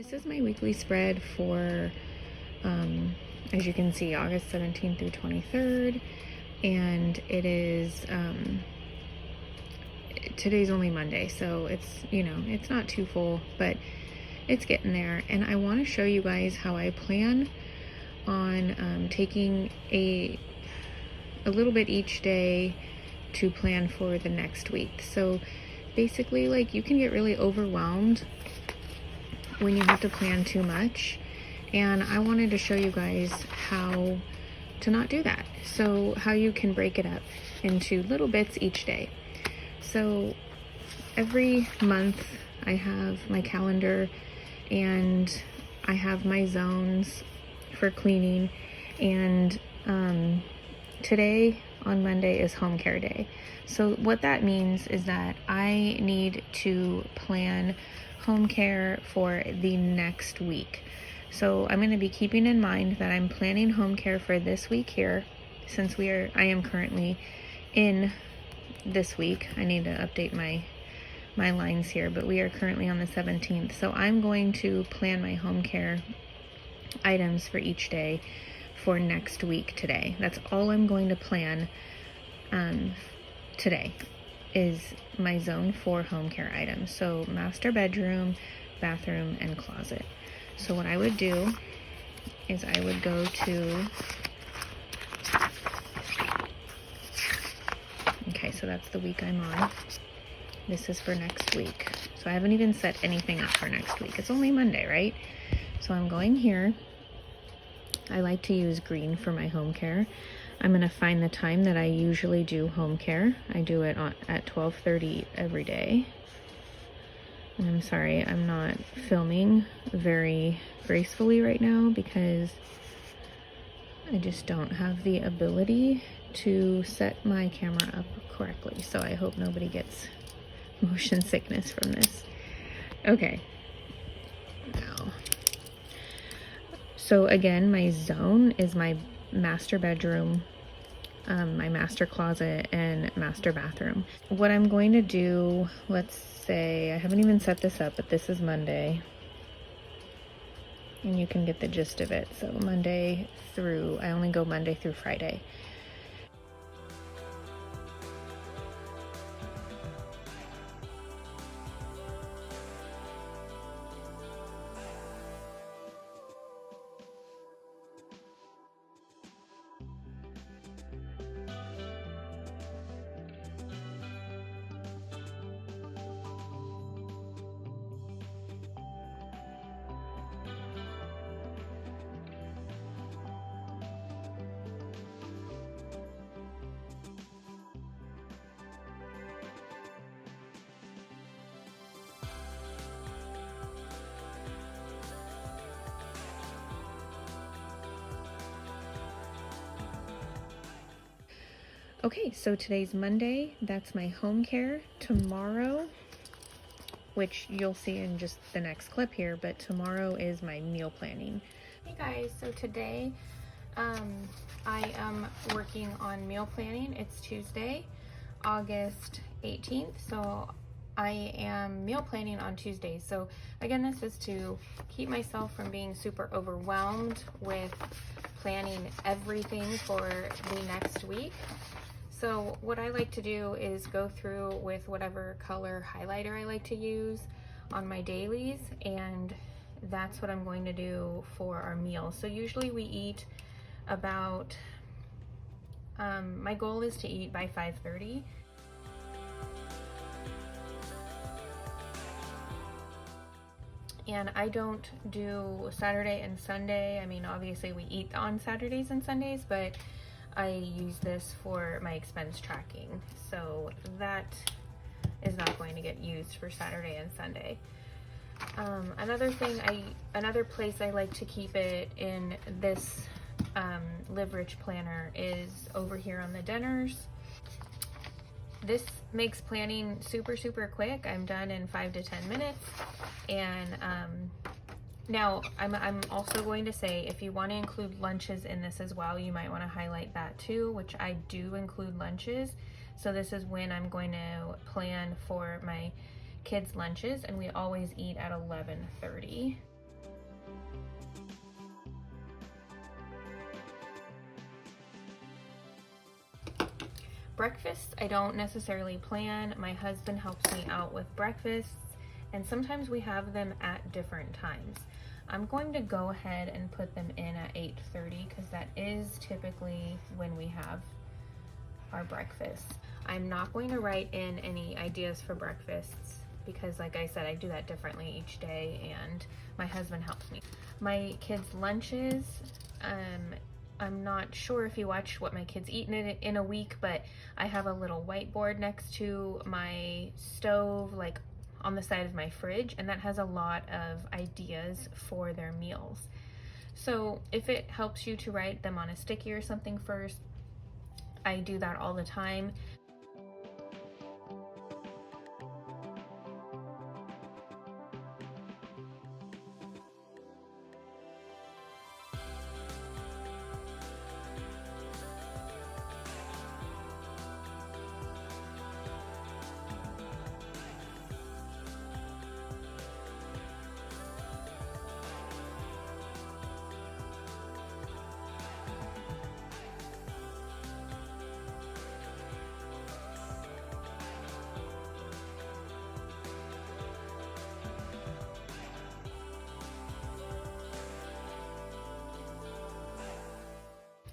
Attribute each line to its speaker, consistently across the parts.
Speaker 1: This is my weekly spread for, as you can see, August 17th through 23rd. And it is, today's only Monday, so it's, it's not too full, but it's getting there. And I want to show you guys how I plan on taking a little bit each day to plan for the next week. So basically, like, you can get really overwhelmed when you have to plan too much, and I wanted to show you guys how to not do that. So how you can break it up into little bits each day. So every month I have my calendar and I have my zones for cleaning, and today on Monday is home care day. So what that means is that I need to plan home care for the next week. So I'm going to be keeping in mind that I'm planning home care for this week here, since I am currently in this week. I need to update my lines here, but we are currently on the 17th. So I'm going to plan my home care items for each day for next week today. That's all I'm going to plan today, is my zone for home care items. So master bedroom, bathroom, and closet. So what I would do is I would go to, okay, so that's the week I'm on. This is for next week. So I haven't even set anything up for next week. It's only Monday, right? So I'm going here. I like to use green for my home care. I'm going to find the time that I usually do home care. I do it at 12:30 every day. And I'm sorry, I'm not filming very gracefully right now because I just don't have the ability to set my camera up correctly. So I hope nobody gets motion sickness from this. Okay. Now, so again, my zone is my master bedroom, my master closet, and master bathroom. What I'm going to do, let's say, I haven't even set this up, but this is Monday, and you can get the gist of it. So I only go Monday through Friday. Okay, so today's Monday. That's my home care. Tomorrow, which you'll see in just the next clip here, but tomorrow is my meal planning. Hey guys, so today I am working on meal planning. It's Tuesday, August 18th, so I am meal planning on Tuesdays. So again, this is to keep myself from being super overwhelmed with planning everything for the next week. So what I like to do is go through with whatever color highlighter I like to use on my dailies, and that's what I'm going to do for our meals. So usually we eat about, my goal is to eat by 5:30. And I don't do Saturday and Sunday. I mean, obviously we eat on Saturdays and Sundays, but I use this for my expense tracking. So that is not going to get used for Saturday and Sunday. Another place I like to keep it in this Live Rich planner is over here on the dinners. This makes planning super, super quick. I'm done in 5 to 10 minutes. And now I'm also going to say, if you want to include lunches in this as well, you might want to highlight that too, which I do include lunches. So this is when I'm going to plan for my kids' lunches, and we always eat at 11:30. breakfast, I don't necessarily plan. My husband helps me out with breakfasts, and sometimes we have them at different times. I'm going to go ahead and put them in at 8:30 because that is typically when we have our breakfast. I'm not going to write in any ideas for breakfasts because, like I said, I do that differently each day, and my husband helps me. My kids' lunches, I'm not sure if you watch what my kids eat in a week, but I have a little whiteboard next to my stove, like on the side of my fridge, and that has a lot of ideas for their meals. So if it helps you to write them on a sticky or something first, I do that all the time.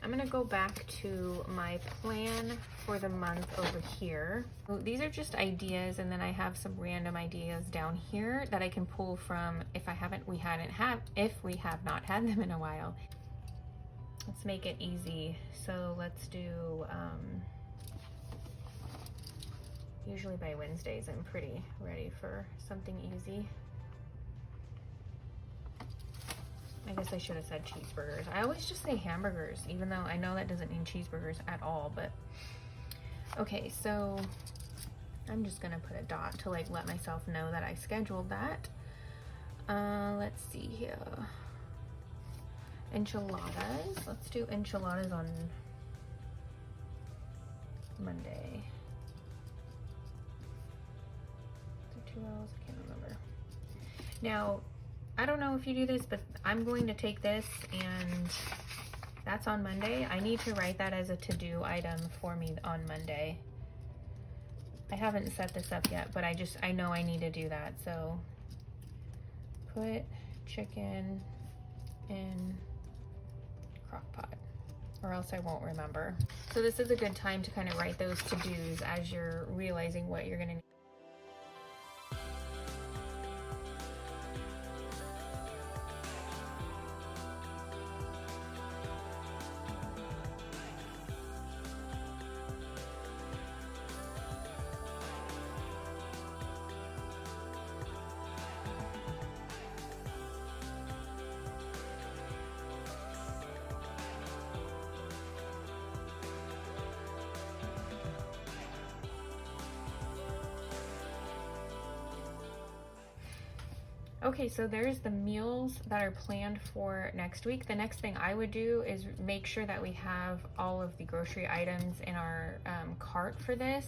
Speaker 1: I'm gonna go back to my plan for the month over here. So these are just ideas, and then I have some random ideas down here that I can pull from if we have not had them in a while. Let's make it easy. So let's do, usually by Wednesdays I'm pretty ready for something easy. I guess I should have said cheeseburgers. I always just say hamburgers, even though I know that doesn't mean cheeseburgers at all, but okay, so I'm just gonna put a dot to like let myself know that I scheduled that. Let's see here. Enchiladas. Let's do enchiladas on Monday. Is it 2 hours? I can't remember. Now, I don't know if you do this, but I'm going to take this, and that's on Monday. I need to write that as a to-do item for me on Monday. I haven't set this up yet, but I know I need to do that. So put chicken in crock pot, or else I won't remember. So this is a good time to kind of write those to-dos as you're realizing what you're gonna need. Okay, so there's the meals that are planned for next week. The next thing I would do is make sure that we have all of the grocery items in our cart for this.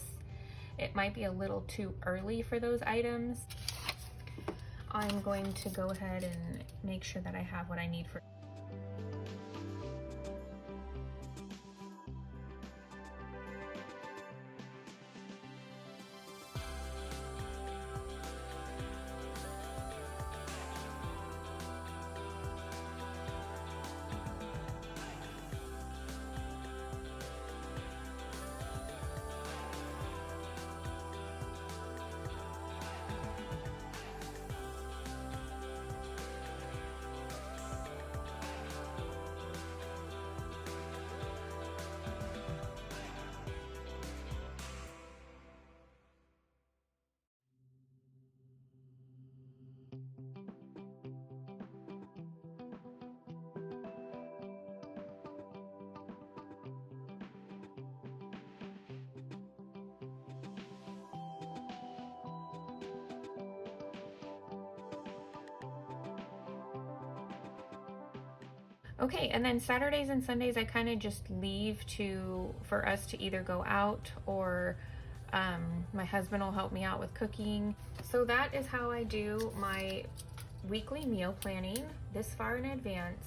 Speaker 1: It might be a little too early for those items. I'm going to go ahead and make sure that I have what I need for. Okay, and then Saturdays and Sundays I kind of just leave for us to either go out, or my husband will help me out with cooking. So that is how I do my weekly meal planning this far in advance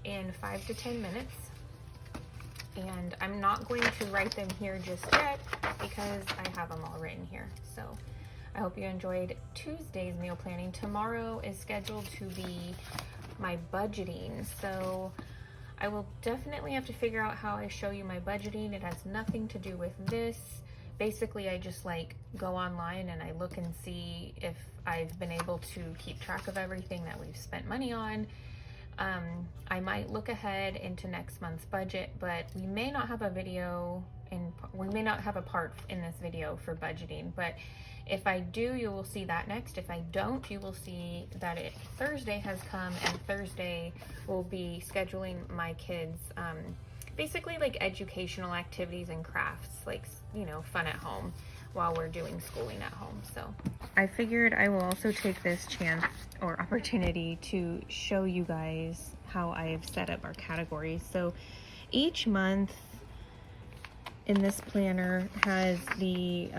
Speaker 1: in 5 to 10 minutes. and I'm not going to write them here just yet because I have them all written here. So I hope you enjoyed Tuesday's meal planning. Tomorrow is scheduled to be my budgeting, so I will definitely have to figure out how I show you my budgeting. It has nothing to do with this. Basically, I just like go online and I look and see if I've been able to keep track of everything that we've spent money on. I might look ahead into next month's budget, but we may not have a video and we may not have a part in this video for budgeting, but if I do, you will see that next. If I don't, you will see that Thursday has come, and Thursday will be scheduling my kids basically like educational activities and crafts, like, you know, fun at home while we're doing schooling at home. So I figured I will also take this chance or opportunity to show you guys how I've set up our categories. So each month in this planner has the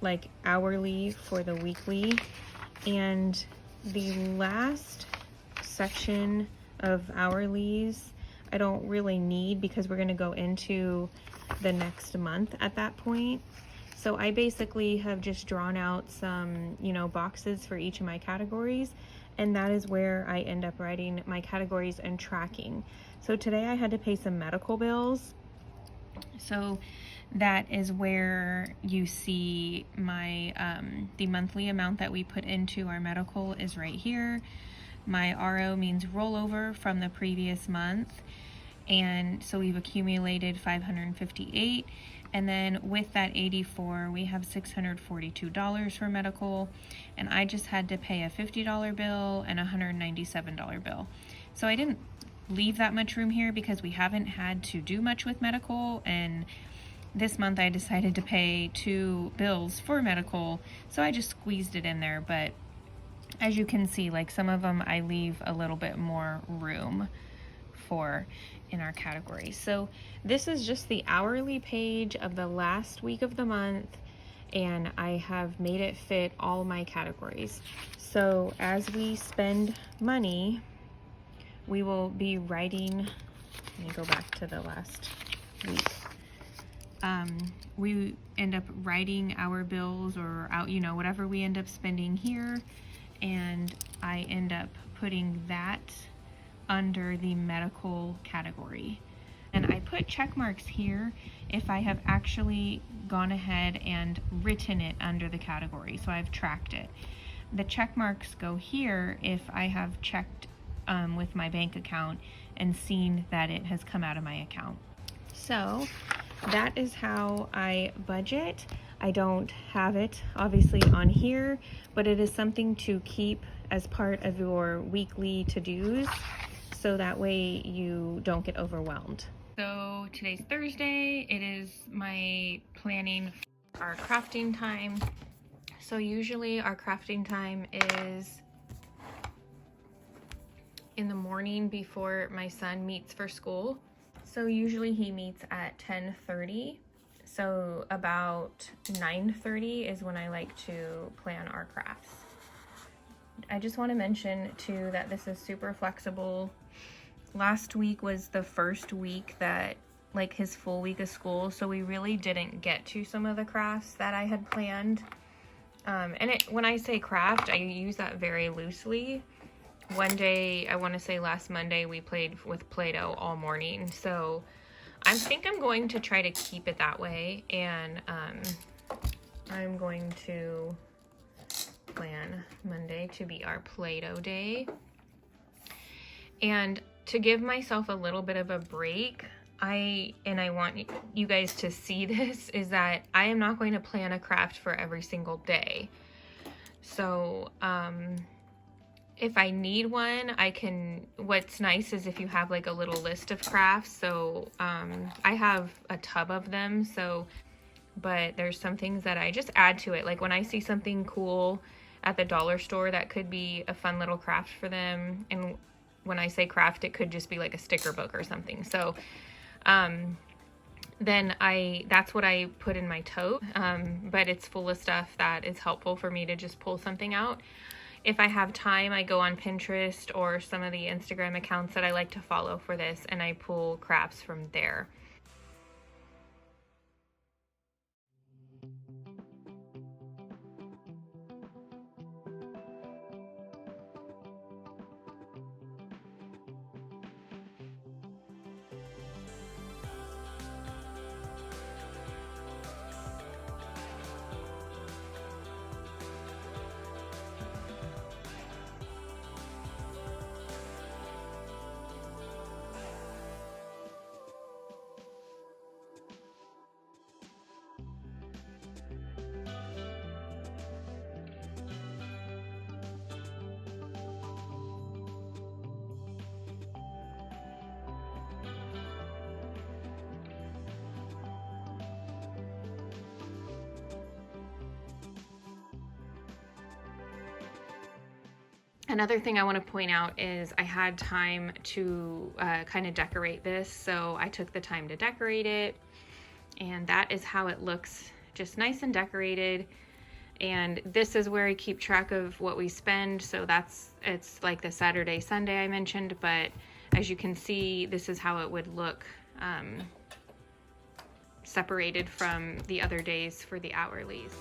Speaker 1: like hourly for the weekly, and the last section of hourlies I don't really need because we're going to go into the next month at that point. So I basically have just drawn out some, you know, boxes for each of my categories, and that is where I end up writing my categories and tracking. So today I had to pay some medical bills, so that is where you see my the monthly amount that we put into our medical is right here. My RO means rollover from the previous month, and so we've accumulated 558, and then with that 84 we have $642 for medical, and I just had to pay a $50 bill and a $197 bill. So I didn't leave that much room here because we haven't had to do much with medical, and this month I decided to pay 2 bills for medical, so I just squeezed it in there. But as you can see, like some of them I leave a little bit more room for in our categories. So this is just the hourly page of the last week of the month, and I have made it fit all my categories. So as we spend money, we will be writing, let me go back to the last week. We end up writing our bills or out, you know, whatever we end up spending here, and I end up putting that under the medical category. And I put check marks here if I have actually gone ahead and written it under the category, so I've tracked it. The check marks go here if I have checked with my bank account and seen that it has come out of my account. So that is how I budget. I don't have it obviously on here, but it is something to keep as part of your weekly to-dos, so that way you don't get overwhelmed. So today's Thursday. It is my planning for our crafting time. So usually our crafting time is in the morning before my son meets for school. So usually he meets at 10:30. So about 9:30 is when I like to plan our crafts. I just want to mention too that this is super flexible. Last week was the first week that, like, his full week of school, so we really didn't get to some of the crafts that I had planned. When I say craft, I use that very loosely. One day, I want to say last Monday, we played with Play-Doh all morning, so I think I'm going to try to keep it that way, and I'm going to plan Monday to be our Play-Doh day. And to give myself a little bit of a break, I want you guys to see this, is that I am not going to plan a craft for every single day. So if I need one, I can, what's nice is if you have like a little list of crafts. So I have a tub of them, so, but there's some things that I just add to it. Like when I see something cool at the dollar store that could be a fun little craft for them, and when I say craft, it could just be like a sticker book or something. So then that's what I put in my tote, but it's full of stuff that is helpful for me to just pull something out. If I have time, I go on Pinterest or some of the Instagram accounts that I like to follow for this, and I pull crafts from there. Another thing I want to point out is I had time to kind of decorate this, so I took the time to decorate it, and that is how it looks, just nice and decorated. And this is where I keep track of what we spend, so it's like the Saturday, Sunday I mentioned, but as you can see, this is how it would look separated from the other days for the hourlies.